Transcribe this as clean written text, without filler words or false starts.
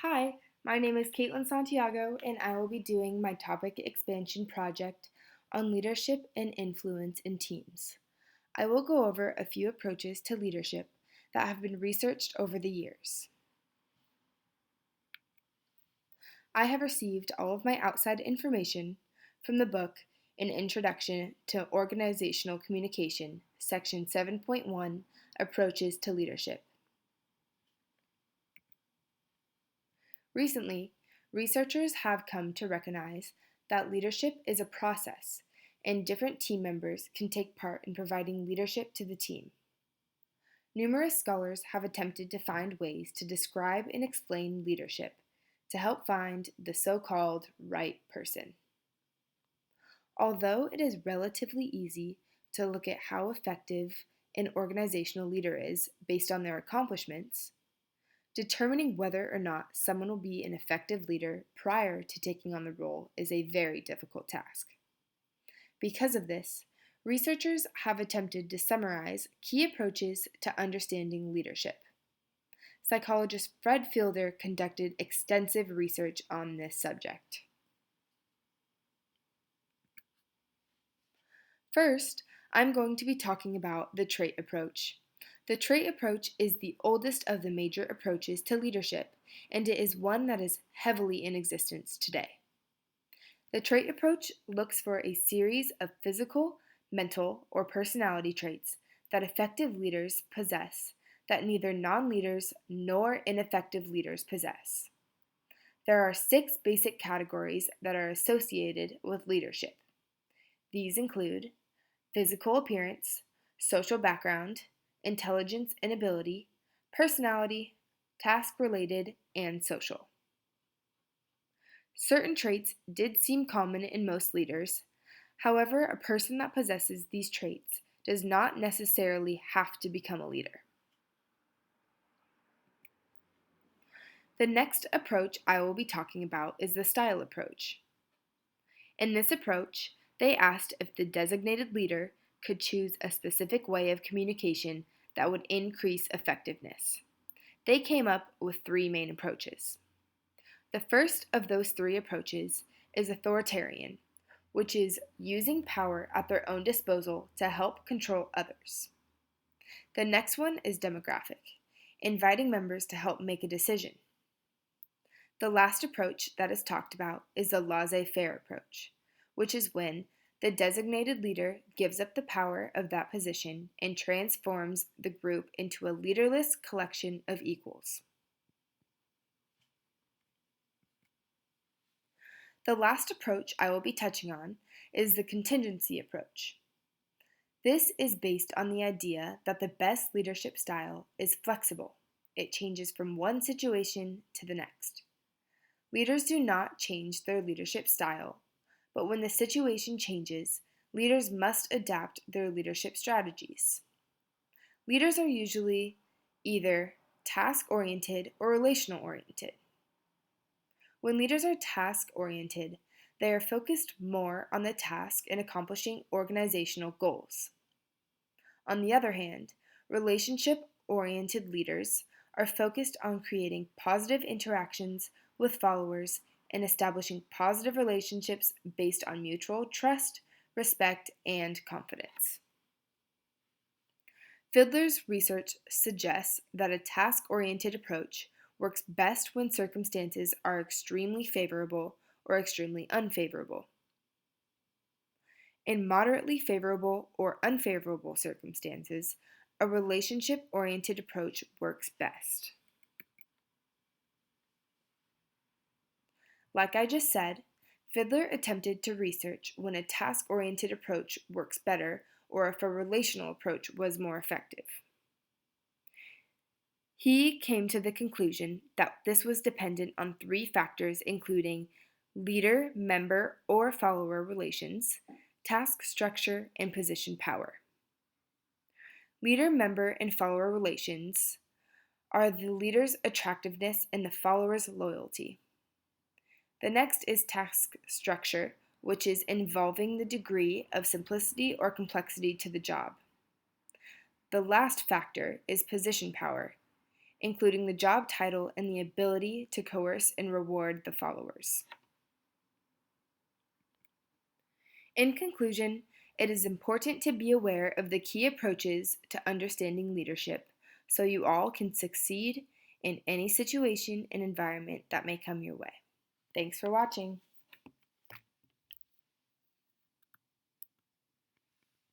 Hi, my name is Caitlin Santiago, and I will be doing my topic expansion project on leadership and influence in teams. I will go over a few approaches to leadership that have been researched over the years. I have received all of my outside information from the book An Introduction to Organizational Communication, Section 7.1 Approaches to Leadership. Recently, researchers have come to recognize that leadership is a process, and different team members can take part in providing leadership to the team. Numerous scholars have attempted to find ways to describe and explain leadership to help find the so-called right person. Although it is relatively easy to look at how effective an organizational leader is based on their accomplishments, determining whether or not someone will be an effective leader prior to taking on the role is a very difficult task. Because of this, researchers have attempted to summarize key approaches to understanding leadership. Psychologist Fred Fielder conducted extensive research on this subject. First, I'm going to be talking about the trait approach. The trait approach is the oldest of the major approaches to leadership, and it is one that is heavily in existence today. The trait approach looks for a series of physical, mental, or personality traits that effective leaders possess that neither non-leaders nor ineffective leaders possess. There are 6 basic categories that are associated with leadership. These include physical appearance, social background, intelligence and ability, personality, task-related, and social. Certain traits did seem common in most leaders. However, a person that possesses these traits does not necessarily have to become a leader. The next approach I will be talking about is the style approach. In this approach, they asked if the designated leader could choose a specific way of communication that would increase effectiveness. They came up with 3 main approaches. The first of those 3 approaches is authoritarian, which is using power at their own disposal to help control others. The next one is demographic, inviting members to help make a decision. The last approach that is talked about is the laissez-faire approach, which is when the designated leader gives up the power of that position and transforms the group into a leaderless collection of equals. The last approach I will be touching on is the contingency approach. This is based on the idea that the best leadership style is flexible. It changes from one situation to the next. Leaders do not change their leadership style, but when the situation changes, leaders must adapt their leadership strategies. Leaders are usually either task-oriented or relational-oriented. When leaders are task-oriented, they are focused more on the task and accomplishing organizational goals. On the other hand, relationship-oriented leaders are focused on creating positive interactions with followers and establishing positive relationships based on mutual trust, respect, and confidence. Fiedler's research suggests that a task-oriented approach works best when circumstances are extremely favorable or extremely unfavorable. In moderately favorable or unfavorable circumstances, a relationship-oriented approach works best. Like I just said, Fiedler attempted to research when a task-oriented approach works better or if a relational approach was more effective. He came to the conclusion that this was dependent on 3 factors including leader, member, or follower relations, task structure, and position power. Leader, member, and follower relations are the leader's attractiveness and the follower's loyalty. The next is task structure, which is involving the degree of simplicity or complexity to the job. The last factor is position power. including the job title and the ability to coerce and reward the followers. In conclusion, it is important to be aware of the key approaches to understanding leadership so you all can succeed in any situation and environment that may come your way. Thanks for watching.